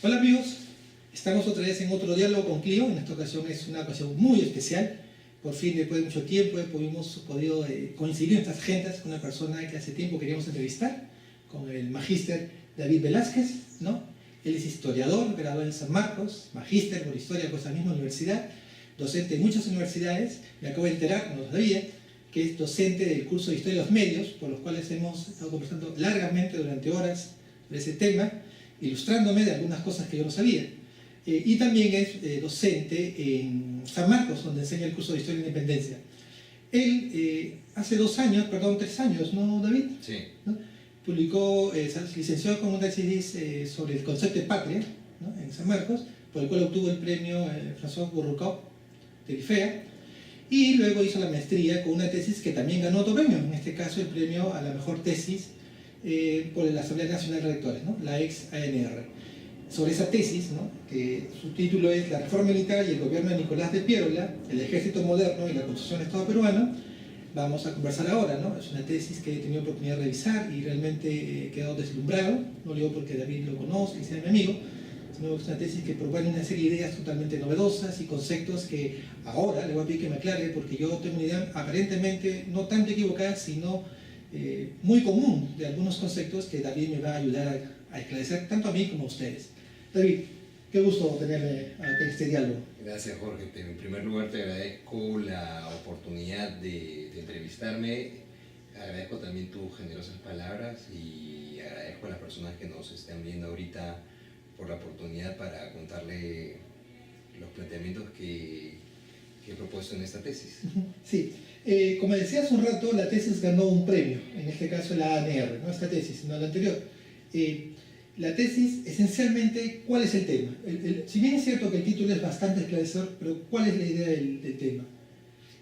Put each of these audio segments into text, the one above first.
Hola amigos, estamos otra vez en otro diálogo con Clio. En esta ocasión es una ocasión muy especial. Por fin, después de mucho tiempo, hemos podido coincidir en estas agendas con una persona que hace tiempo queríamos entrevistar, con el magíster David Velázquez, ¿no? Él es historiador, graduado en San Marcos, magíster por historia por esa misma universidad, docente de muchas universidades. Me acabo de enterar, no lo sabía, que es docente del curso de Historia de los Medios, por los cuales hemos estado conversando largamente durante horas sobre ese tema, ilustrándome de algunas cosas que yo no sabía. Y también es docente en San Marcos, donde enseña el curso de Historia de la Independencia. Él hace 3 años, ¿no, David? Sí. ¿No? Publicó, se licenció con una tesis sobre el concepto de patria, ¿no? En San Marcos, por el cual obtuvo el premio François Bourrucot de l'IFEA, y luego hizo la maestría con una tesis que también ganó otro premio, en este caso el premio a la mejor tesis por la Asamblea Nacional de Rectores, ¿no? La ex ANR. Sobre esa tesis, ¿no? Que su título es La reforma militar y el gobierno de Nicolás de Piérola, el ejército moderno y la construcción del Estado peruano, vamos a conversar ahora, ¿no? Es una tesis que he tenido oportunidad de revisar y realmente he quedado deslumbrado. No lo digo porque David lo conozca y sea mi amigo, sino que es una tesis que propone una serie de ideas totalmente novedosas y conceptos que ahora le voy a pedir que me aclare, porque yo tengo una idea aparentemente no tanto equivocada, sino muy común de algunos conceptos que David me va a ayudar a esclarecer tanto a mí como a ustedes. David, qué gusto tenerle en este diálogo. Gracias, Jorge. En primer lugar, te agradezco la oportunidad de entrevistarme. Agradezco también tus generosas palabras y agradezco a las personas que nos están viendo ahorita por la oportunidad para contarle los planteamientos que he propuesto en esta tesis. Sí, como decía hace un rato, la tesis ganó un premio, en este caso la ANR, no esta tesis, sino la anterior. La tesis, esencialmente, ¿cuál es el tema? Si bien es cierto que el título es bastante esclarecedor, pero ¿cuál es la idea del tema?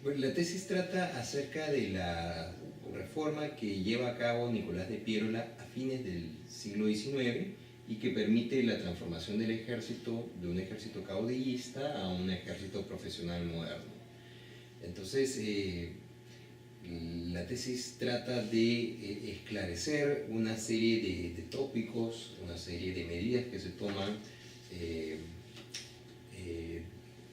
Bueno, la tesis trata acerca de la reforma que lleva a cabo Nicolás de Piérola a fines del siglo XIX y que permite la transformación del ejército, de un ejército caudillista a un ejército profesional moderno. Entonces, la tesis trata de esclarecer una serie de tópicos, una serie de medidas que se toman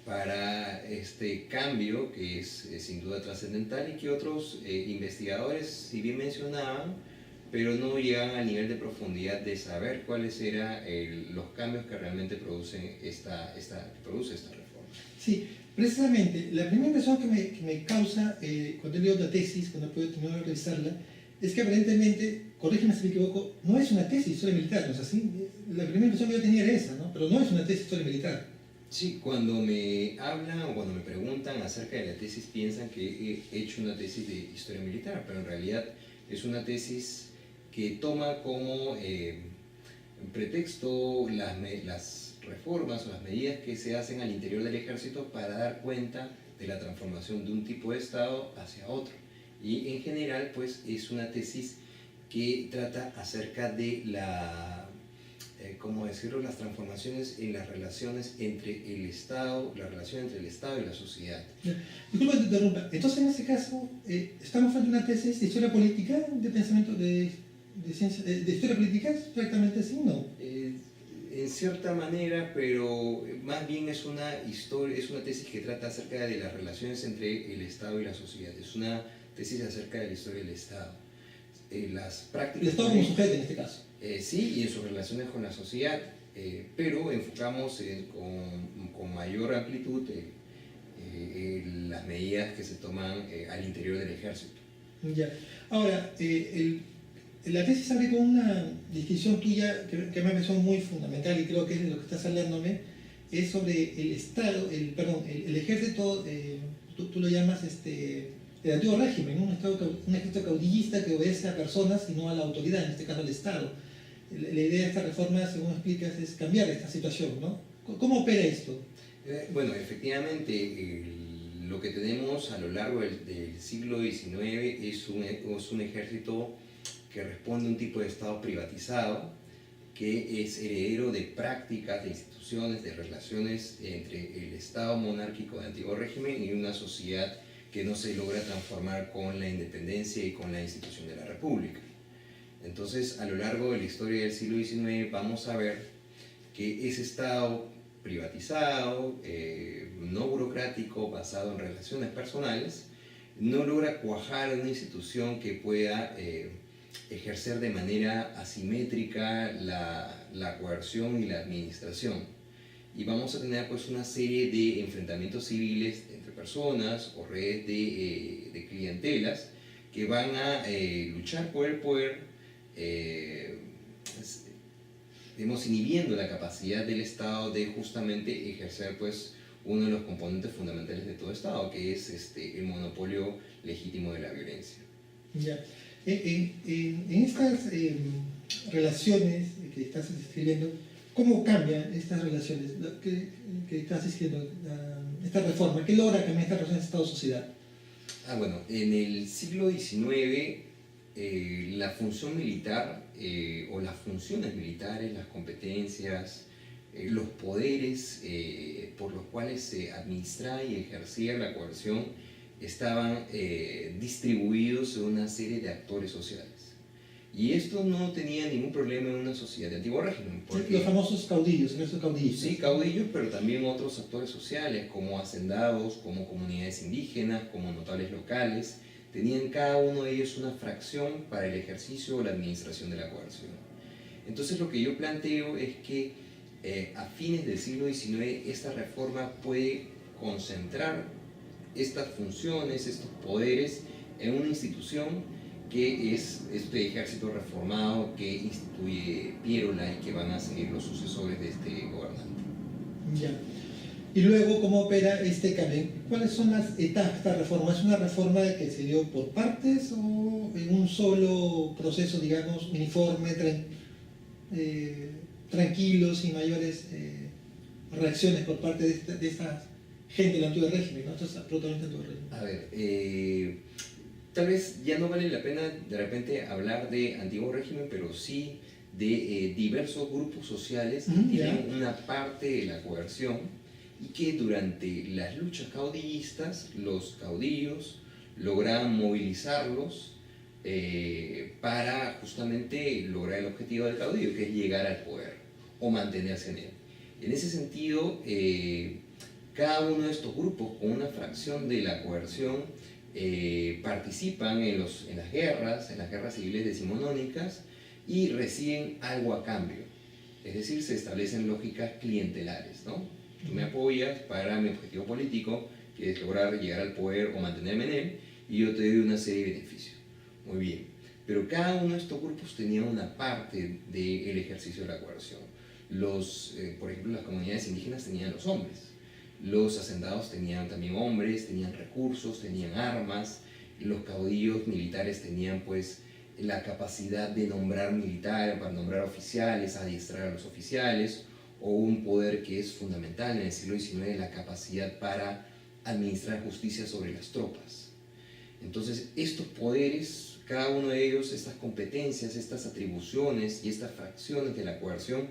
para este cambio que es sin duda trascendental y que otros investigadores, si bien mencionaban, pero no llegan al nivel de profundidad de saber cuáles eran los cambios que realmente produce esta reforma. Sí, precisamente, la primera impresión que me causa cuando leo la tesis, cuando puedo terminar de revisarla, es que aparentemente, corrígeme si me equivoco, no es una tesis de historia militar, ¿no es así? La primera impresión que yo tenía era esa, ¿no? Pero no es una tesis de historia militar. Sí, cuando me hablan o cuando me preguntan acerca de la tesis piensan que he hecho una tesis de historia militar, pero en realidad es una tesis que toma como pretexto las reformas o las medidas que se hacen al interior del ejército para dar cuenta de la transformación de un tipo de Estado hacia otro. Y en general, pues, es una tesis que trata acerca de las transformaciones en las relaciones entre el Estado, la relación entre el Estado y la sociedad. Disculpa que te interrumpa. Entonces, en este caso, estamos frente a una tesis de historia política, de pensamiento de historia política, exactamente así, ¿no? En cierta manera, pero más bien es una tesis que trata acerca de las relaciones entre el Estado y la sociedad. Es una tesis acerca de la historia del Estado. Las prácticas... El Estado como sujeto en este caso. Sí, y en sus relaciones con la sociedad, pero enfocamos con mayor amplitud las medidas que se toman al interior del ejército. Ya. Ahora, la tesis abre con una distinción tuya que me pareció muy fundamental y creo que es de lo que estás hablándome, es sobre el Estado, el ejército, tú lo llamas el antiguo régimen, un ejército caudillista que obedece a personas y no a la autoridad, en este caso al Estado. La idea de esta reforma, según explicas, es cambiar esta situación, ¿no? ¿Cómo opera esto? Bueno, efectivamente, lo que tenemos a lo largo del siglo XIX es un ejército que responde a un tipo de Estado privatizado, que es heredero de prácticas, de instituciones, de relaciones entre el Estado monárquico de antiguo régimen y una sociedad que no se logra transformar con la independencia y con la institución de la República. Entonces, a lo largo de la historia del siglo XIX vamos a ver que ese Estado privatizado, no burocrático, basado en relaciones personales, no logra cuajar una institución que pueda ejercer de manera asimétrica la coerción y la administración. Y vamos a tener pues una serie de enfrentamientos civiles entre personas o redes de clientelas que van a luchar por el poder, digamos, inhibiendo la capacidad del Estado de justamente ejercer pues uno de los componentes fundamentales de todo Estado, que es el monopolio legítimo de la violencia. Ya. En estas relaciones que estás describiendo, ¿cómo cambian estas relaciones que estás describiendo, esta reforma? ¿Qué logra cambiar esta relación de Estado-sociedad? Bueno, en el siglo XIX la función militar o las funciones militares, las competencias, los poderes por los cuales se administraba y ejercía la coerción estaban distribuidos en una serie de actores sociales. Y esto no tenía ningún problema en una sociedad de antiguo régimen. Los famosos caudillos, esos caudillos. Sí, caudillos, pero también otros actores sociales, como hacendados, como comunidades indígenas, como notables locales. Tenían cada uno de ellos una fracción para el ejercicio o la administración de la coerción. Entonces lo que yo planteo es que a fines del siglo XIX esta reforma puede concentrar estas funciones, estos poderes en una institución que es este ejército reformado que instituye Piérola y que van a seguir los sucesores de este gobernante. Ya. Y luego, ¿cómo opera este cambio? ¿Cuáles son las etapas de esta reforma? ¿Es una reforma que se dio por partes o en un solo proceso, digamos, uniforme, tranquilo, sin mayores reacciones por parte de esta gente del antiguo régimen, ¿no? Estos protagonistas del antiguo régimen? A ver, tal vez ya no vale la pena de repente hablar de antiguo régimen, pero sí de diversos grupos sociales que tienen una parte de la coerción y que durante las luchas caudillistas, los caudillos lograban movilizarlos para justamente lograr el objetivo del caudillo, que es llegar al poder o mantenerse en él. En ese sentido, cada uno de estos grupos con una fracción de la coerción participan en las guerras civiles decimonónicas y reciben algo a cambio. Es decir, se establecen lógicas clientelares, ¿no? Tú me apoyas para mi objetivo político, que es lograr llegar al poder o mantenerme en él, y yo te doy una serie de beneficios. Muy bien. Pero cada uno de estos grupos tenía una parte del ejercicio de la coerción. Por ejemplo, las comunidades indígenas tenían los hombres. Los hacendados tenían también hombres, tenían recursos, tenían armas. Los caudillos militares tenían pues la capacidad de nombrar militares, para nombrar oficiales, adiestrar a los oficiales, o un poder que es fundamental en el siglo XIX, la capacidad para administrar justicia sobre las tropas. Entonces, estos poderes, cada uno de ellos, estas competencias, estas atribuciones y estas fracciones de la coerción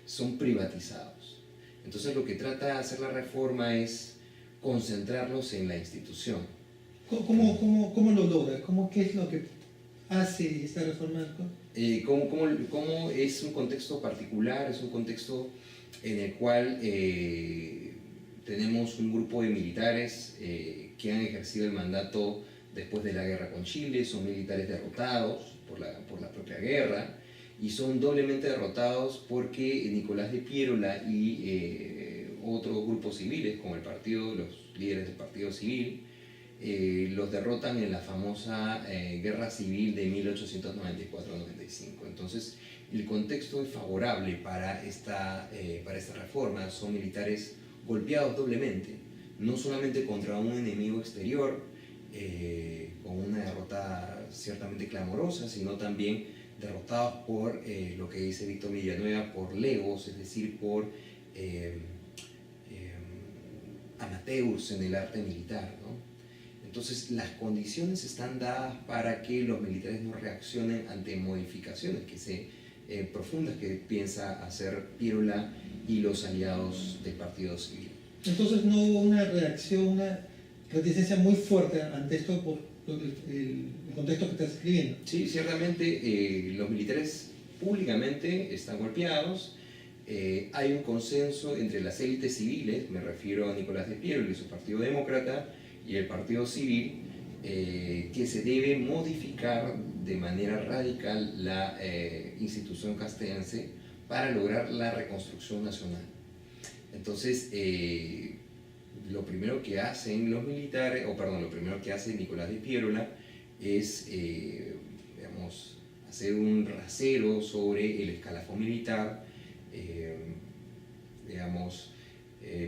son privatizados. Entonces, lo que trata de hacer la reforma es concentrarlos en la institución. ¿Cómo lo logra? ¿Qué es lo que hace esta reforma? ¿Cómo es un contexto particular? Es un contexto en el cual tenemos un grupo de militares que han ejercido el mandato después de la guerra con Chile, son militares derrotados por la propia guerra, y son doblemente derrotados porque Nicolás de Piérola y otros grupos civiles, como los líderes del Partido Civil, los derrotan en la famosa Guerra Civil de 1894-95. Entonces, el contexto es favorable para esta reforma. Son militares golpeados doblemente, no solamente contra un enemigo exterior, con una derrota ciertamente clamorosa, sino también derrotados por lo que dice Víctor Villanueva, por legos, es decir, por amateurs en el arte militar, ¿no? Entonces, las condiciones están dadas para que los militares no reaccionen ante modificaciones profundas que piensa hacer Piérola y los aliados del Partido Civil. Entonces, no hubo una reacción, una reticencia muy fuerte ante esto por el contexto que estás escribiendo. Sí, ciertamente los militares públicamente están golpeados, hay un consenso entre las élites civiles, me refiero a Nicolás de Piero y su Partido Demócrata, y el Partido Civil, que se debe modificar de manera radical la institución castellanense para lograr la reconstrucción nacional. Entonces, lo primero que hacen los militares, lo primero que hace Nicolás de Piérola es, digamos, hacer un rasero sobre el escalafón militar, digamos,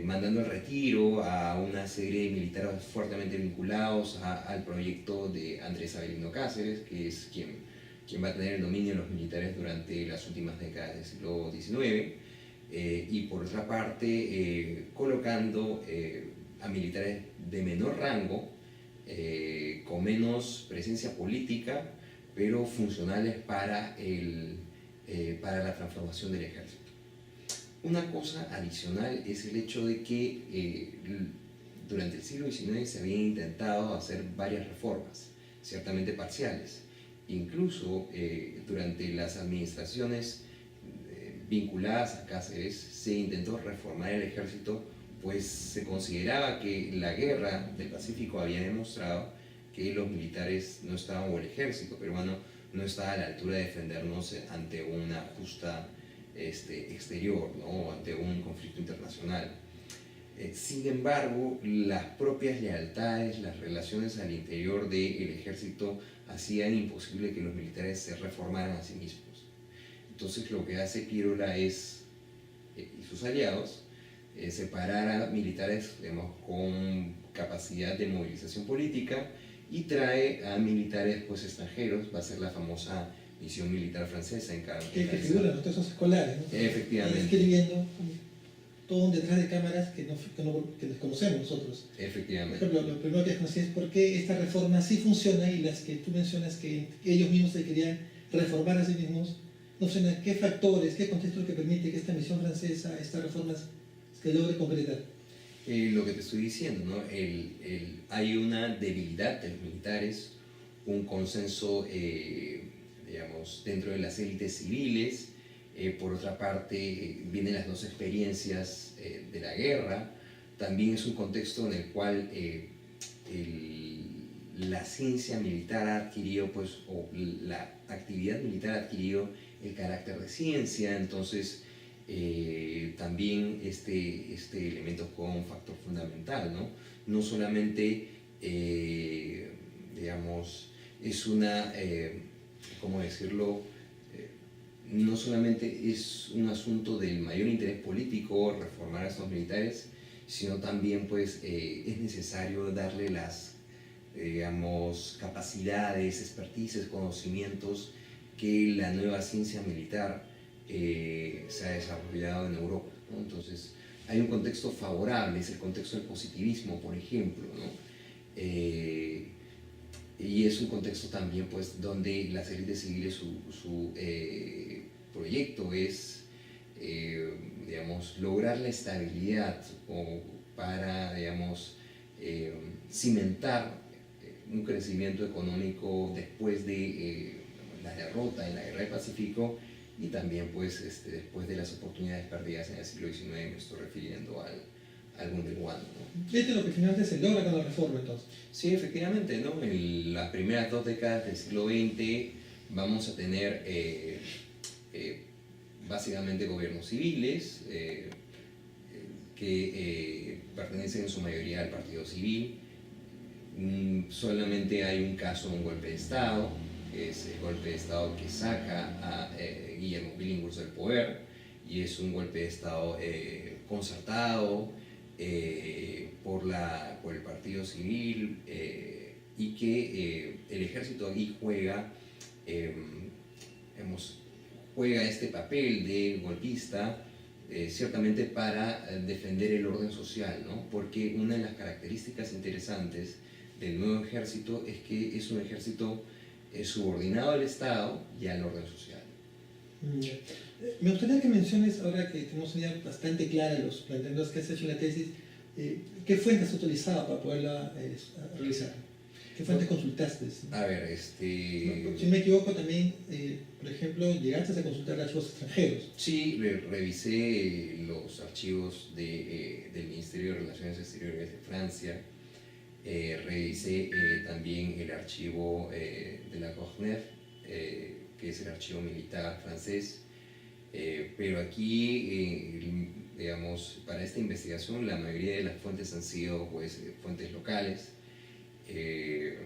mandando al retiro a una serie de militares fuertemente vinculados al proyecto de Andrés Avelino Cáceres, que es quien va a tener el dominio de los militares durante las últimas décadas del siglo XIX, y por otra parte colocando a militares de menor rango, con menos presencia política, pero funcionales para la transformación del ejército. Una cosa adicional es el hecho de que durante el siglo XIX se habían intentado hacer varias reformas, ciertamente parciales. Incluso durante las administraciones vinculadas a Cáceres se intentó reformar el ejército, pues se consideraba que la guerra del Pacífico había demostrado que los militares no estaban, o el ejército peruano no estaba a la altura de defendernos ante una justa exterior, ¿no? Ante un conflicto internacional. Sin embargo, las propias lealtades, las relaciones al interior del ejército hacían imposible que los militares se reformaran a sí mismos. Entonces lo que hace Piérola y sus aliados, separar a militares, digamos, con capacidad de movilización política, y trae a militares pues extranjeros. Va a ser la famosa misión militar francesa en cada que figuran los textos escolares, ¿no? Efectivamente. Escribiendo todo un detrás de cámaras que desconocemos nosotros. Efectivamente. Por ejemplo, lo primero que desconocí es por qué esta reforma sí funciona, y las que tú mencionas que ellos mismos se querían reformar a sí mismos, no sé qué factores, qué contexto es lo que permite que esta misión francesa, estas reformas, se logre concretar. Lo que te estoy diciendo, ¿no? Hay una debilidad de los militares, un consenso, digamos, dentro de las élites civiles. Por otra parte, vienen las dos experiencias de la guerra. También es un contexto en el cual la ciencia militar ha adquirido, pues, o la actividad militar ha adquirido el carácter de ciencia. Entonces, también este elemento juega un factor fundamental, ¿no? No solamente, digamos, es una, ¿cómo decirlo? No solamente es un asunto del mayor interés político reformar a estos militares, sino también pues es necesario darle las, digamos, capacidades, expertices, conocimientos que la nueva ciencia militar se ha desarrollado en Europa, ¿no? Entonces hay un contexto favorable, es el contexto del positivismo, por ejemplo, ¿no? Y es un contexto también pues donde las élites civiles, su proyecto es, digamos, lograr la estabilidad o para, digamos, cimentar un crecimiento económico después de la derrota en la Guerra del Pacífico, y también pues después de las oportunidades perdidas en el siglo XIX. Me estoy refiriendo al Gondwana, ¿no? Esto es lo que finalmente se logra con la reforma, entonces. Sí, efectivamente, ¿no? En las primeras 2 décadas del siglo XX vamos a tener básicamente gobiernos civiles que pertenecen en su mayoría al Partido Civil. Solamente hay un caso de un golpe de Estado, que es el golpe de Estado que saca a Guillermo Billinghurst del poder, y es un golpe de Estado concertado por el Partido Civil, y que el ejército aquí juega este papel de golpista, ciertamente para defender el orden social, ¿no? Porque una de las características interesantes del nuevo ejército es que es un ejército subordinado al Estado y al orden social. Me gustaría que menciones, ahora que tenemos una idea bastante clara de los planteamientos que has hecho en la tesis, ¿qué fuentes has utilizado para poderla realizar? ¿Qué fuentes consultaste? A ver, No, si no me equivoco también, por ejemplo, llegaste a consultar archivos extranjeros. Sí, revisé los archivos del Ministerio de Relaciones Exteriores de Francia, revisé también el archivo de la COGNEF, que es el archivo militar francés, pero aquí, digamos, para esta investigación la mayoría de las fuentes han sido pues, fuentes locales. He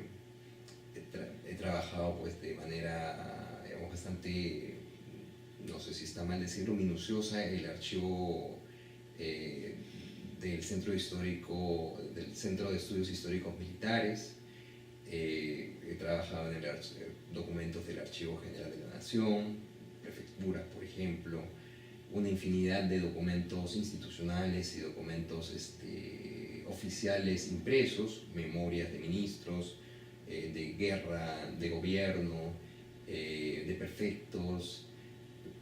trabajado pues, de manera digamos, bastante, no sé si está mal decirlo, minuciosa el archivo del Centro Histórico, del Centro de Estudios Históricos Militares. He trabajado en documentos del Archivo General de la Nación, prefecturas, por ejemplo, una infinidad de documentos institucionales y documentos oficiales impresos, memorias de ministros, de guerra, de gobierno, de prefectos,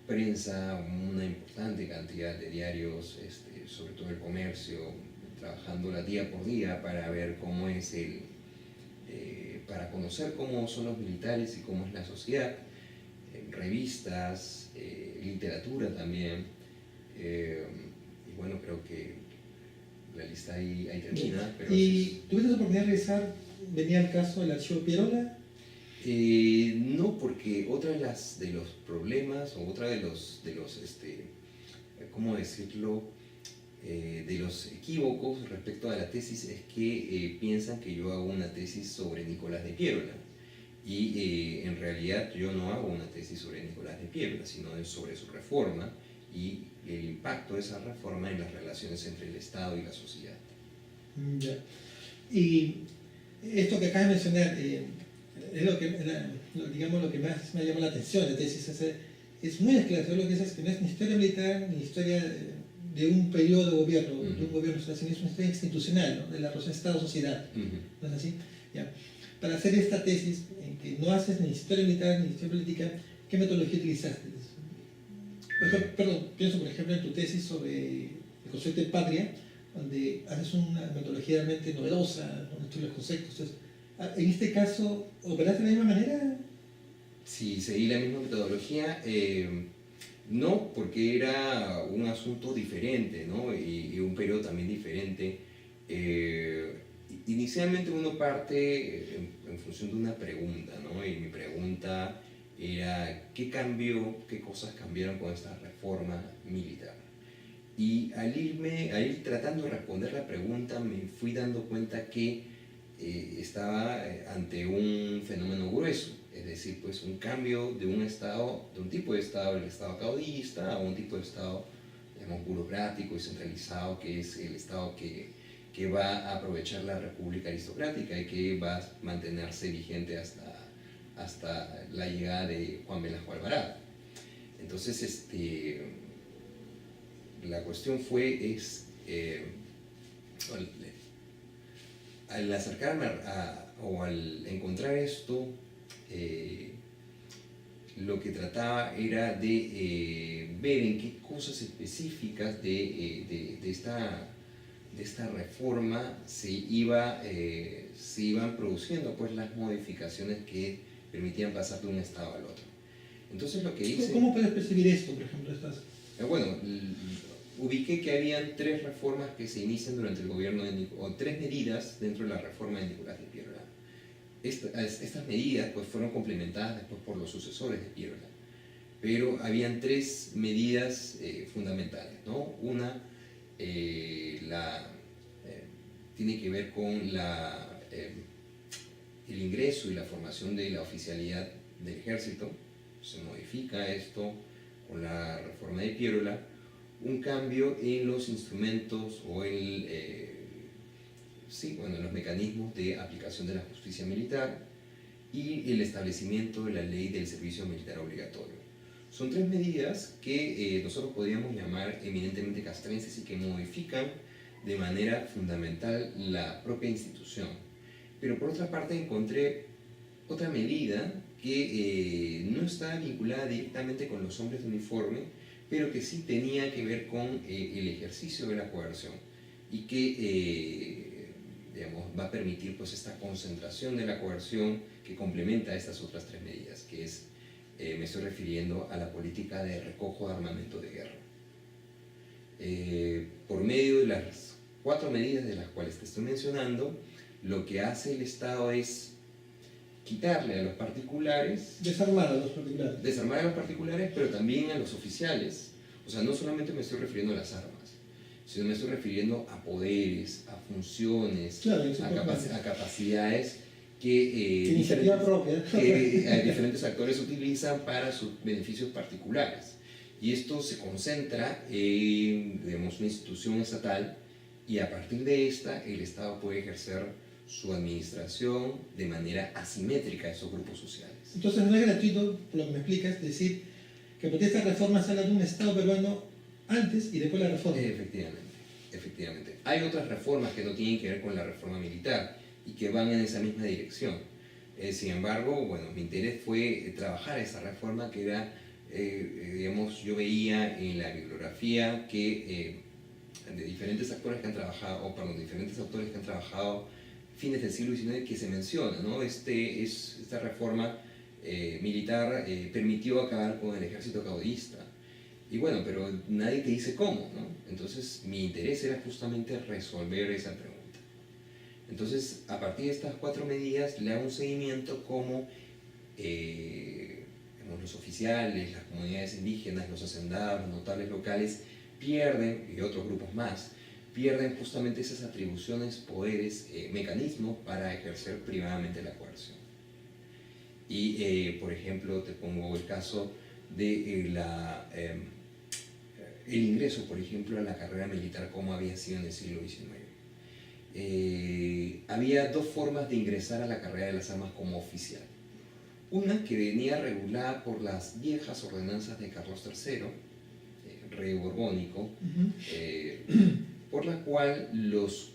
prensa, una importante cantidad de diarios, sobre todo el comercio, trabajando día por día para ver cómo es para conocer cómo son los militares y cómo es la sociedad, revistas, literatura también, y bueno, creo que la lista ahí termina. Pero ¿Y tuviste la oportunidad de revisar, venía el caso del archivo Pierola? No, porque otra de los problemas o otra de los ¿cómo decirlo? De los equívocos respecto a la tesis es que piensan que yo hago una tesis sobre Nicolás de Pierola y en realidad yo no hago una tesis sobre Nicolás de Pierola, sino sobre su reforma y el impacto de esa reforma en las relaciones entre el Estado y la sociedad. Ya. Y esto que acabas de mencionar, es digamos, lo que más me llamó la atención de la tesis. Es muy esclarecedor lo que dices, que no es ni historia militar ni historia de un periodo de gobierno, de un gobierno, sino es una historia institucional, ¿no? De la relación Estado-sociedad. ¿No es así? Ya. Para hacer esta tesis, en que no haces ni historia militar ni historia política, ¿qué metodología utilizaste? Perdón, pienso por ejemplo en tu tesis sobre el concepto de patria, donde haces una metodología realmente novedosa, donde estudias los conceptos. Entonces, en este caso, ¿operaste de la misma manera? Sí, seguí la misma metodología. No, porque era un asunto diferente, ¿no? Y un periodo también diferente. Inicialmente uno parte en función de una pregunta, ¿no? Y mi pregunta era, ¿qué cambió, qué cosas cambiaron con esta reforma militar? Y al ir tratando de responder la pregunta, me fui dando cuenta que estaba ante un fenómeno grueso. Es decir, pues un cambio de un estado, de un tipo de estado, el estado caudillista, a un tipo de estado, digamos, burocrático y centralizado, que es el estado que va a aprovechar la república aristocrática y que va a mantenerse vigente hasta la llegada de Juan Velasco Alvarado. Entonces, la cuestión fue, al acercarme o al encontrar esto, lo que trataba era de ver en qué cosas específicas de esta reforma se iban produciendo pues, las modificaciones que permitían pasar de un estado al otro. Entonces lo que hice... ¿Cómo puedes percibir esto, por ejemplo? Bueno, ubiqué que habían 3 reformas que se inician durante el gobierno o 3 medidas dentro de la reforma de Nicolás de Pierola. Estas medidas pues, fueron complementadas después por los sucesores de Pierola, pero habían 3 medidas fundamentales, ¿no? Una tiene que ver con el ingreso y la formación de la oficialidad del ejército. Se modifica esto con la reforma de Pierola, un cambio en los instrumentos o en los mecanismos de aplicación de la justicia militar y el establecimiento de la ley del servicio militar obligatorio. Son 3 medidas que nosotros podríamos llamar eminentemente castrenses y que modifican de manera fundamental la propia institución. Pero por otra parte encontré otra medida que no estaba vinculada directamente con los hombres de uniforme, pero que sí tenía que ver con el ejercicio de la coerción y que digamos, va a permitir pues esta concentración de la coerción que complementa estas otras tres medidas, que es, me estoy refiriendo a la política de recojo de armamento de guerra. Por medio de las 4 medidas de las cuales te estoy mencionando, lo que hace el Estado es quitarle a los particulares, Desarmar a los particulares. desarmar a los particulares, pero también a los oficiales. O sea, no solamente me estoy refiriendo a las armas, sino me estoy refiriendo a poderes, a funciones, Claro, a capacidades que, iniciativa propia. que diferentes actores utilizan para sus beneficios particulares. Y esto se concentra en, digamos, una institución estatal, y a partir de esta el Estado puede ejercer su administración de manera asimétrica a esos grupos sociales. Entonces no es gratuito, por lo que me explicas, decir que porque esta reforma se habla de un Estado peruano antes y después la reforma. Efectivamente, efectivamente. Hay otras reformas que no tienen que ver con la reforma militar y que van en esa misma dirección. Sin embargo, bueno, mi interés fue trabajar esa reforma que era, digamos, yo veía en la bibliografía que de diferentes actores que han trabajado, o perdón, diferentes autores que han trabajado fines del siglo XIX, que se menciona, ¿no? Esta reforma militar permitió acabar con el ejército caudillista. Y bueno, pero nadie te dice cómo, ¿no? Entonces mi interés era justamente resolver esa pregunta. Entonces, a partir de estas 4 medidas, le hago un seguimiento como los oficiales, las comunidades indígenas, los hacendados, los notables locales pierden, y otros grupos más, pierden justamente esas atribuciones, poderes, mecanismos para ejercer privadamente la coerción. Y, por ejemplo, te pongo el caso de el ingreso, por ejemplo, a la carrera militar como había sido en el siglo XIX. Había 2 formas de ingresar a la carrera de las armas como oficial. Una que venía regulada por las viejas ordenanzas de Carlos III, rey borbónico, por la cual los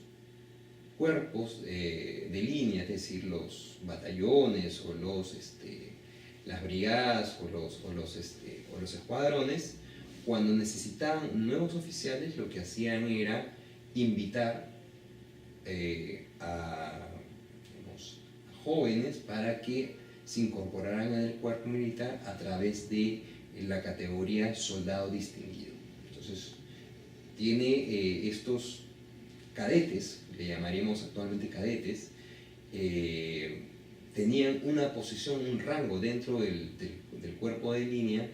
cuerpos de línea, es decir, los batallones o las brigadas o los escuadrones, cuando necesitaban nuevos oficiales, lo que hacían era invitar a jóvenes para que se incorporaran al cuerpo militar a través de la categoría soldado distinguido. Entonces, tiene estos cadetes, le llamaríamos actualmente cadetes, tenían una posición, un rango dentro del cuerpo de línea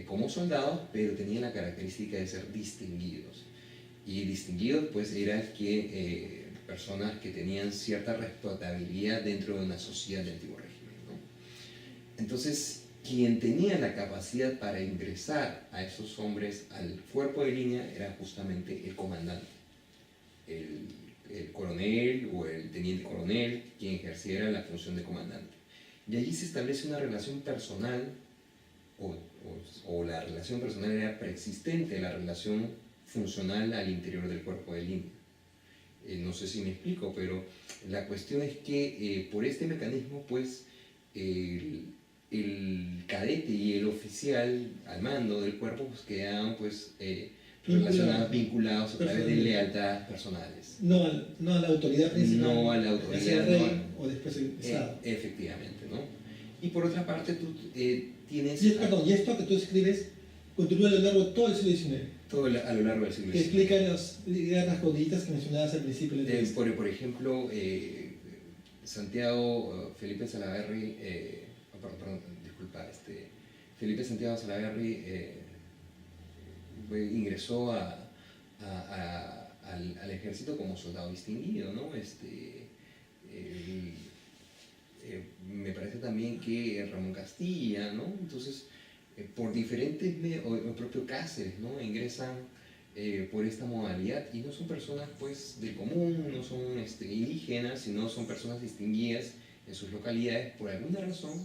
como soldados, pero tenían la característica de ser distinguidos. Y distinguidos pues eran personas que tenían cierta respetabilidad dentro de una sociedad del antiguo régimen, ¿no? Entonces, quien tenía la capacidad para ingresar a esos hombres al cuerpo de línea era justamente el comandante, el coronel o el teniente coronel, quien ejerciera la función de comandante. Y allí se establece una relación personal, o la relación personal era preexistente a la relación funcional al interior del cuerpo de línea. No sé si me explico, pero la cuestión es que por este mecanismo, pues, el cadete y el oficial al mando del cuerpo pues, quedaban pues, relacionados, vinculados a través de lealtades personales. No a la autoridad principal. No a la autoridad. Rey, o después el Estado. Efectivamente, ¿no? Y por otra parte, tú tienes... Y esto que tú escribes continúa a lo largo de todo el siglo XIX. A lo largo del siglo XIX. Que explica las guerras caudillistas que mencionabas al principio de la entrevista. Por ejemplo, Santiago Felipe Salaverry, Felipe Santiago Salaverry ingresó al ejército como soldado distinguido, ¿no? Me parece también que Ramón Castilla, ¿no? Entonces, por diferentes medios, o el propio Cáceres, ¿no? Ingresan por esta modalidad y no son personas pues del común, no son indígenas, sino son personas distinguidas en sus localidades por alguna razón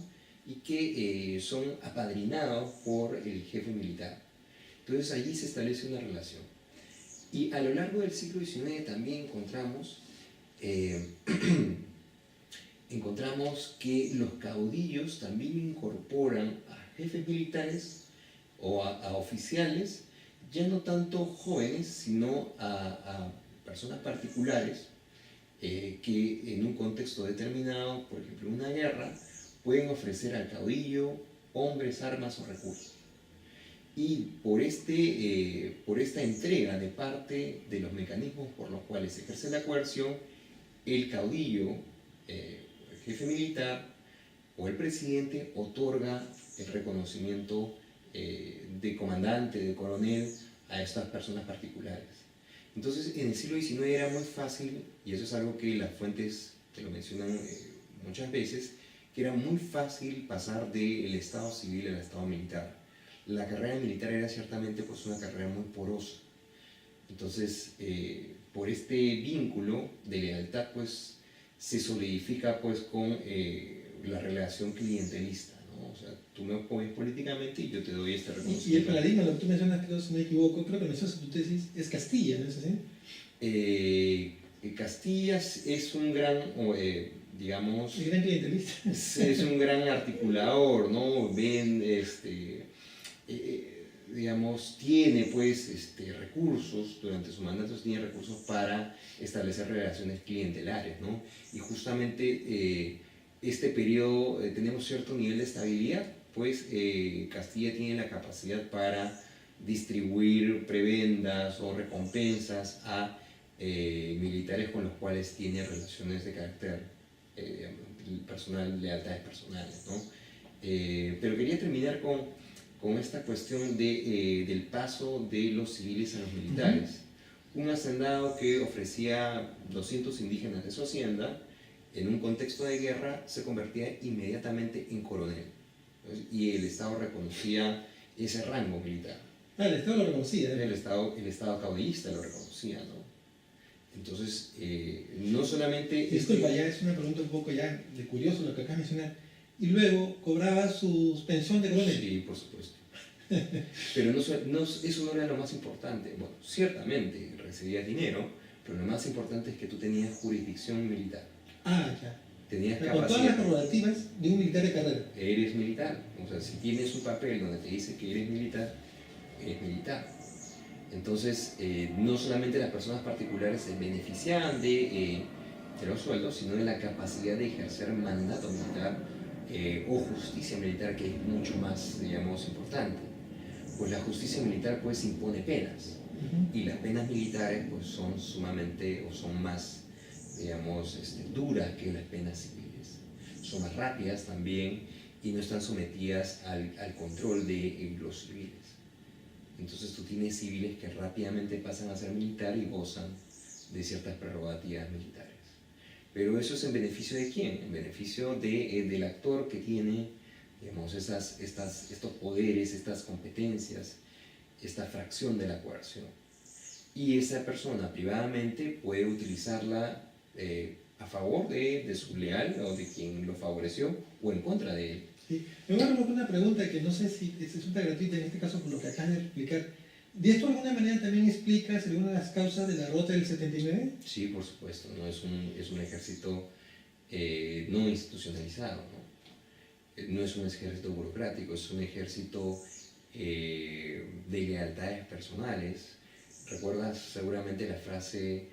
y que son apadrinados por el jefe militar. Entonces allí se establece una relación. Y a lo largo del siglo XIX también encontramos que los caudillos también incorporan a jefes militares o a oficiales, ya no tanto jóvenes, sino a personas particulares que en un contexto determinado, por ejemplo una guerra, pueden ofrecer al caudillo hombres, armas o recursos. Y por esta entrega de parte de los mecanismos por los cuales se ejerce la coerción, el caudillo, el jefe militar o el presidente otorga el reconocimiento de comandante, de coronel a estas personas particulares. Entonces, en el siglo XIX era muy fácil, y eso es algo que las fuentes te lo mencionan muchas veces, que era muy fácil pasar del estado civil al estado militar. La carrera militar era ciertamente pues, una carrera muy porosa. Entonces, por este vínculo de lealtad, pues, se solidifica pues, con la relación clientelista, ¿no? O sea, tú me opones políticamente y yo te doy este reconocimiento. Y el paradigma, lo que tú mencionas, creo, si no me equivoco, creo que mencionas en tu tesis, es Castilla, ¿no es así? Castilla es un gran, digamos... El gran clientelista. Es un gran articulador, ¿no? Ven, digamos, tiene pues recursos, durante su mandato tiene recursos para establecer relaciones clientelares, ¿no? Y justamente este periodo tenemos cierto nivel de estabilidad, pues Castilla tiene la capacidad para distribuir prebendas o recompensas a militares con los cuales tiene relaciones de carácter personal, lealtades personales, ¿no? Pero quería terminar con esta cuestión del paso de los civiles a los militares. Un hacendado que ofrecía 200 indígenas de su hacienda, en un contexto de guerra, se convertía inmediatamente en coronel. Y el Estado reconocía ese rango militar. Ah, el Estado lo reconocía. El Estado caudillista lo reconocía, ¿no? Entonces, no solamente... Disculpa, ya es una pregunta un poco ya de curioso lo que acabas de mencionar. Y luego cobraba su pensión de coronel. Sí, por supuesto. Pero eso no era lo más importante. Bueno, ciertamente recibías dinero, pero lo más importante es que tú tenías jurisdicción militar. Ah, ya. Tenías Con capacidad. todas las prerrogativas de un militar de carrera. Eres militar. O sea, si tienes un papel donde te dice que eres militar, eres militar. Entonces, no solamente las personas particulares se beneficiaban de los sueldos, sino de la capacidad de ejercer mandato militar o justicia militar, que es mucho más, digamos, importante. Pues la justicia militar pues impone penas, y las penas militares pues son sumamente, o son más, digamos, duras que las penas civiles. Son más rápidas también y no están sometidas al control de los civiles. Entonces tú tienes civiles que rápidamente pasan a ser militar y gozan de ciertas prerrogativas militares. Pero eso es en beneficio de quién? En beneficio del actor que tiene, digamos, estos poderes, estas competencias, esta fracción de la coerción. Y esa persona privadamente puede utilizarla a favor de su leal o de quien lo favoreció o en contra de él. Sí. Me voy a remontar una pregunta que no sé si resulta gratuita en este caso por lo que acabas de explicar. ¿De esto de alguna manera también explicas alguna de las causas de la derrota del 79? Sí, por supuesto, ¿no? Es un ejército no institucionalizado, ¿no? No es un ejército burocrático, es un ejército de lealtades personales. ¿Recuerdas seguramente la frase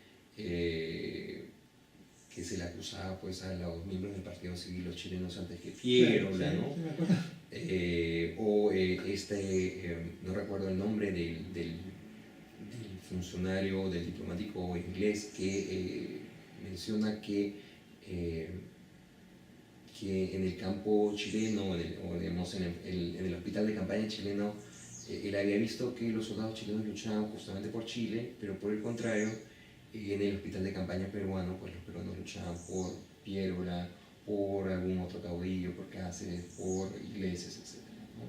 que se le acusaba pues, a los miembros del Partido Civil, los chilenos antes que Piérola, sí, ¿no? Sí, me acuerdo. No recuerdo el nombre del funcionario, del diplomático inglés que menciona que en el campo chileno, o digamos en el hospital de campaña chileno, él había visto que los soldados chilenos luchaban justamente por Chile, pero por el contrario, en el hospital de campaña peruano, pues los peruanos luchaban por Piérola, por algún otro caudillo, por Cáceres, por Iglesias, etc., ¿no?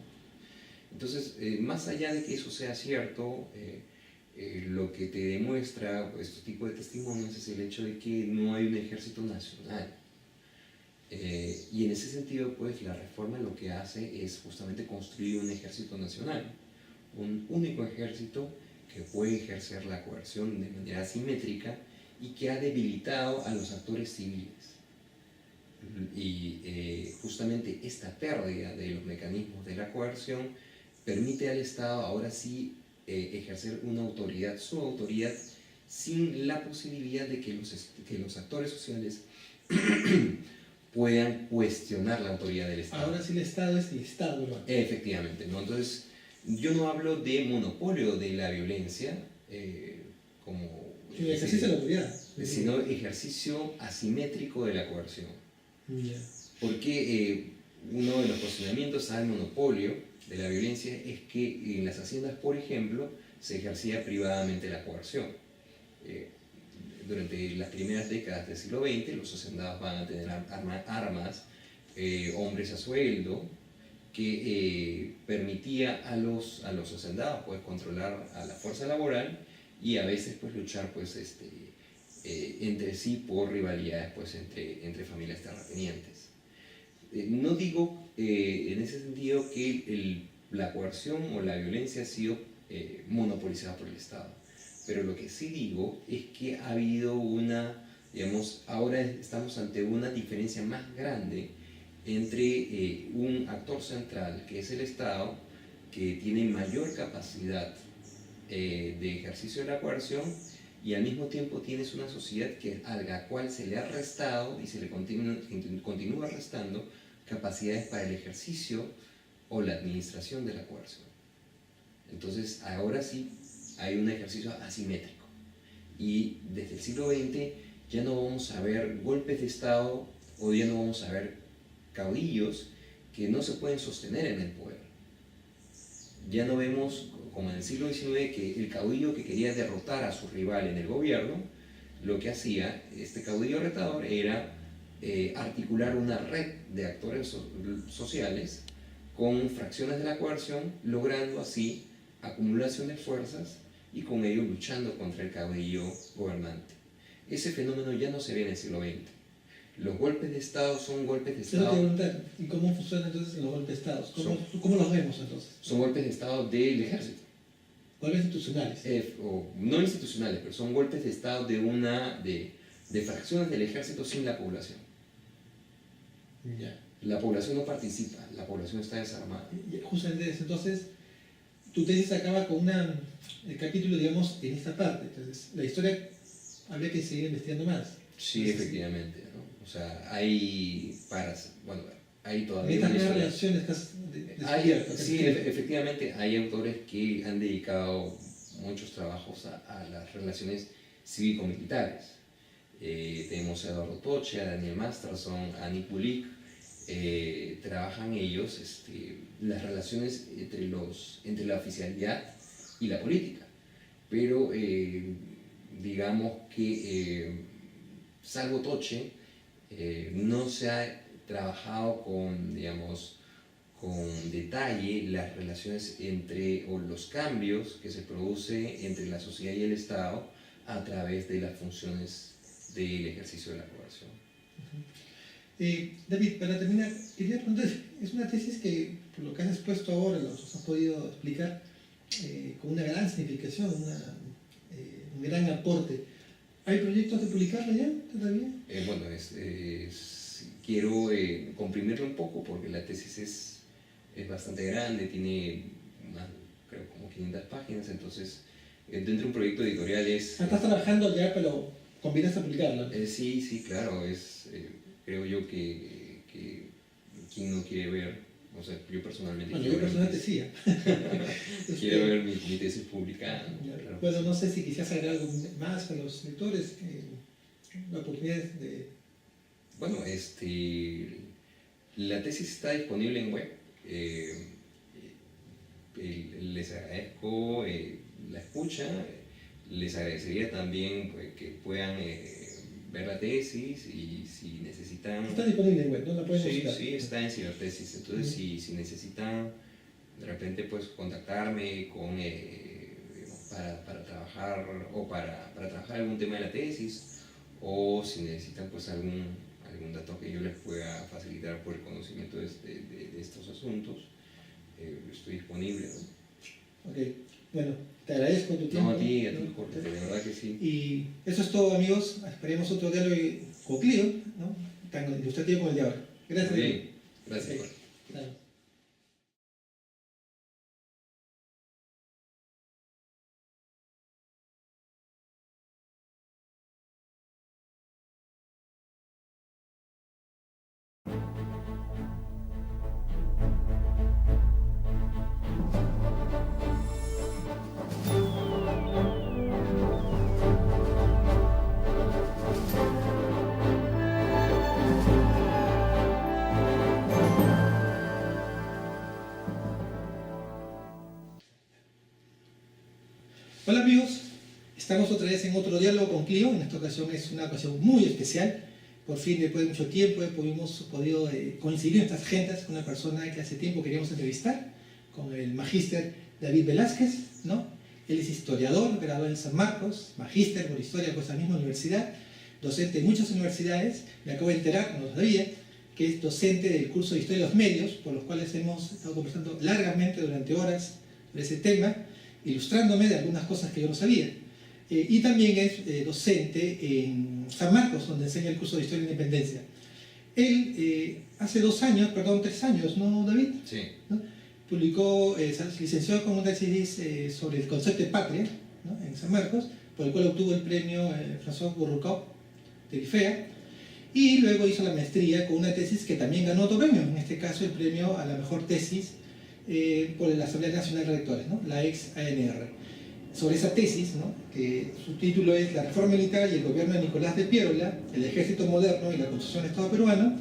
Entonces, más allá de que eso sea cierto, lo que te demuestra pues, este tipo de testimonios es el hecho de que no hay un ejército nacional. Y en ese sentido, pues la reforma lo que hace es justamente construir un ejército nacional, un único ejército que puede ejercer la coerción de manera asimétrica y que ha debilitado a los actores civiles. Y justamente esta pérdida de los mecanismos de la coerción permite al Estado ahora sí ejercer una autoridad, su autoridad, sin la posibilidad de que los actores sociales puedan cuestionar la autoridad del Estado. Ahora sí el Estado es el Estado, ¿no? Efectivamente, ¿no? Entonces, yo no hablo de monopolio de la violencia, como El ejercicio de la autoridad. sino ejercicio asimétrico de la coerción. Ya. Porque uno de los cuestionamientos al monopolio de la violencia es que en las haciendas, por ejemplo, se ejercía privadamente la coerción. Durante las primeras décadas del siglo XX, los hacendados van a tener armas, hombres a sueldo, que permitía a los hacendados pues, controlar a la fuerza laboral y a veces pues, luchar pues, entre sí por rivalidades pues, entre familias terratenientes. No digo en ese sentido que la coerción o la violencia ha sido monopolizada por el Estado, pero lo que sí digo es que ha habido digamos, ahora estamos ante una diferencia más grande entre un actor central, que es el Estado, que tiene mayor capacidad de ejercicio de la coerción, y al mismo tiempo tienes una sociedad a la cual se le ha restado y se le continúa restando capacidades para el ejercicio o la administración de la coerción. Entonces, ahora sí hay un ejercicio asimétrico. Y desde el siglo XX ya no vamos a ver golpes de Estado o ya no vamos a ver caudillos que no se pueden sostener en el poder. Ya no vemos, como en el siglo XIX, que el caudillo que quería derrotar a su rival en el gobierno, lo que hacía este caudillo retador era articular una red de actores sociales con fracciones de la coerción, logrando así acumulación de fuerzas y con ello luchando contra el caudillo gobernante. Ese fenómeno ya no se ve en el siglo XX. Los golpes de Estado son golpes de Estado. Eso te preguntar, ¿y cómo funcionan entonces los golpes de Estado? ¿Cómo los vemos entonces? Son golpes de Estado del ejército. Golpes institucionales. O no institucionales, pero son golpes de Estado de fracciones del ejército sin la población. Ya. La población no participa, la población está desarmada. Justamente entonces, tu tesis acaba con el capítulo, digamos, en esta parte. Entonces, la historia habría que seguir investigando más. Sí, Entonces, efectivamente, ¿no? O sea, hay todavía estas una nuevas historia. relaciones que has descubierto. Sí, efectivamente, hay autores que han dedicado muchos trabajos a las relaciones cívico-militares. Tenemos a Eduardo Toche, a Daniel Masterson, a Nick Bulik. Trabajan ellos las relaciones entre la oficialidad y la política. Pero digamos que, salvo Toche, no se ha trabajado con detalle las relaciones o los cambios que se produce entre la sociedad y el Estado a través de las funciones del ejercicio de la coerción. David, para terminar, quería preguntar, es una tesis que, por lo que has expuesto ahora, nos has podido explicar con una gran significación, un gran aporte. ¿Hay proyectos de publicarla ya todavía? Bueno, quiero comprimirlo un poco porque la tesis es bastante grande, tiene creo como 500 páginas, entonces dentro de un proyecto editorial Estás trabajando ya, pero combinas a publicarla. Sí, claro, creo yo que quien no quiere ver, o sea, yo personalmente Bueno, yo personalmente sí. quiero ver mi tesis publicada. Claro. Bueno, no sé si quisieras agregar algo más a los lectores, la oportunidad de... Bueno, la tesis está disponible en web. Les agradezco la escucha. Les agradecería también pues, que puedan ver la tesis y si necesitan... Está disponible en web, ¿no? La pueden buscar. Sí, está en Cibertesis. Entonces, si necesitan de repente pues contactarme para trabajar o para trabajar algún tema de la tesis, o si necesitan pues algún dato que yo les pueda facilitar por el conocimiento de estos asuntos, estoy disponible, ¿no? Ok, bueno, te agradezco tu tiempo. No, a ti, Jorge, de verdad que sí. Y eso es todo, amigos. Esperemos otro diálogo con Clio, ¿no? Tan ilustrativo como el de ahora. Gracias. Muy bien, gracias. Okay. Claro. Hola amigos, estamos otra vez en otro diálogo con Clio. En esta ocasión es una ocasión muy especial. Por fin, después de mucho tiempo, hemos podido coincidir en estas agendas con una persona que hace tiempo queríamos entrevistar, con el magíster David Velázquez, ¿no? Él es historiador, graduado en San Marcos, magíster por historia por esa misma universidad, docente de muchas universidades. Me acabo de enterar, no lo sabía, que es docente del curso de Historia de los Medios, por los cuales hemos estado conversando largamente durante horas sobre ese tema, ilustrándome de algunas cosas que yo no sabía. Y también es docente en San Marcos, donde enseña el curso de Historia de la Independencia. Él hace 3 años, ¿no, David? Sí. ¿No? Publicó, se licenció con una tesis sobre el concepto de patria, ¿no? En San Marcos, por el cual obtuvo el premio François Bourrucop de l'IFEA, y luego hizo la maestría con una tesis que también ganó otro premio, en este caso el premio a la mejor tesis por la Asamblea Nacional de Rectores, ¿no? La ex ANR. Sobre esa tesis, ¿no? Que su título es La reforma militar y el gobierno de Nicolás de Piérola, el ejército moderno y la construcción del Estado peruano,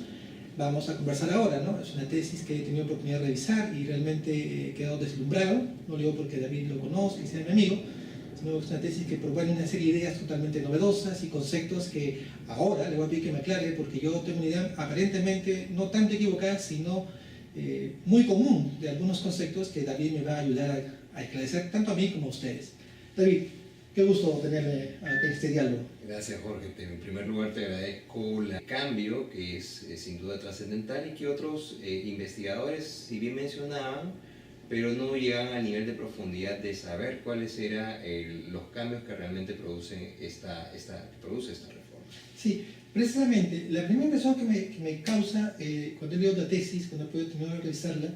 vamos a conversar ahora, ¿no? Es una tesis que he tenido oportunidad de revisar y realmente he quedado deslumbrado. No lo digo porque David lo conozca y sea mi amigo, sino que es una tesis que propone una serie de ideas totalmente novedosas y conceptos que ahora le voy a pedir que me aclare, porque yo tengo una idea aparentemente no tanto equivocada, sino muy común de algunos conceptos que David me va a ayudar a esclarecer tanto a mí como a ustedes. David, qué gusto tenerle en este diálogo. Gracias, Jorge. En primer lugar, te agradezco el cambio, que es sin duda trascendental, y que otros investigadores, si bien mencionaban, pero no llegan al nivel de profundidad de saber cuáles eran los cambios que realmente produce esta reforma. Sí, precisamente, la primera impresión que me causa cuando leo la tesis, cuando puedo terminar de revisarla,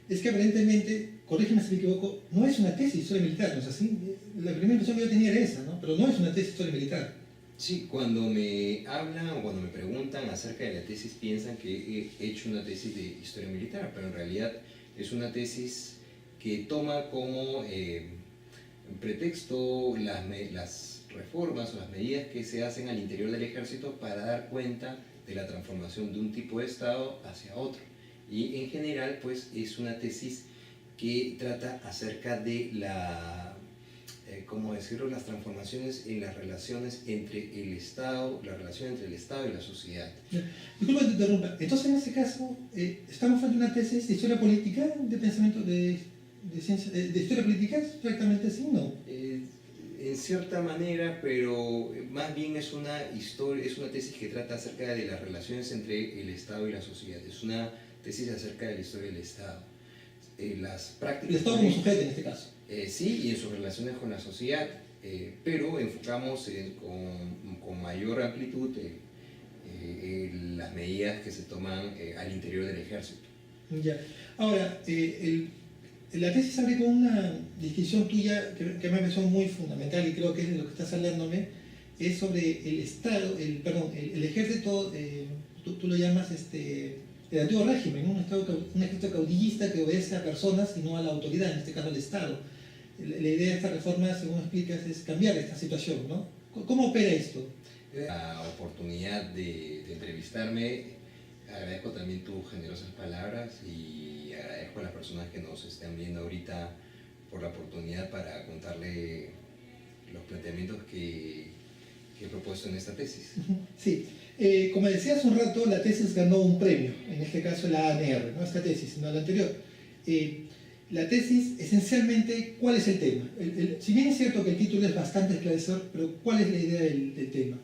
es que aparentemente, corrígeme si me equivoco, no es una tesis de historia militar, ¿no es así? La primera impresión que yo tenía era esa, ¿no? Pero no es una tesis de historia militar. Sí, cuando me hablan o cuando me preguntan acerca de la tesis piensan que he hecho una tesis de historia militar, pero en realidad es una tesis que toma como pretexto las reformas o las medidas que se hacen al interior del ejército para dar cuenta de la transformación de un tipo de Estado hacia otro. Y en general, pues, es una tesis que trata acerca de ¿cómo decirlo?, las transformaciones en las relaciones entre el Estado, la relación entre el Estado y la sociedad. Disculpa que te interrumpa. Entonces, en este caso, ¿estamos frente a una tesis de historia política, de pensamiento de ciencia, de historia política? ¿Exactamente así? No. En cierta manera, pero más bien es una tesis que trata acerca de las relaciones entre el Estado y la sociedad. Es una tesis acerca de la historia del Estado. Las prácticas... El Estado como sujeto en este caso. Sí, y en sus relaciones con la sociedad, pero enfocamos con mayor amplitud las medidas que se toman al interior del ejército. Ya. Ahora, la tesis abre con una distinción tuya que me pareció muy fundamental y creo que es de lo que estás hablándome, es sobre el Estado, el ejército, tú lo llamas el antiguo régimen, ¿no? Un ejército caudillista que obedece a personas y no a la autoridad, en este caso al Estado. La idea de esta reforma, según explicas, es cambiar esta situación, ¿no? ¿Cómo opera esto? La oportunidad de entrevistarme, agradezco también tus generosas palabras y agradezco a las personas que nos están viendo ahorita por la oportunidad para contarle los planteamientos que he propuesto en esta tesis. Sí, como decía hace un rato, la tesis ganó un premio, en este caso la ANR, no esta tesis, sino la anterior. La tesis, esencialmente, ¿cuál es el tema? Si bien es cierto que el título es bastante esclarecedor, pero ¿cuál es la idea del tema?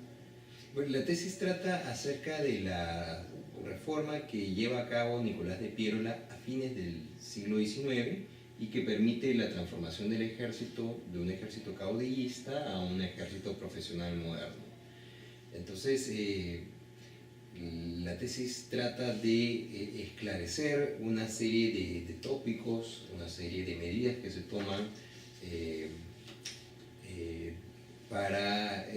Bueno, la tesis trata acerca de la reforma que lleva a cabo Nicolás de Piérola a fines del siglo XIX y que permite la transformación del ejército de un ejército caudillista a un ejército profesional moderno. Entonces, la tesis trata de esclarecer una serie de tópicos, una serie de medidas que se toman para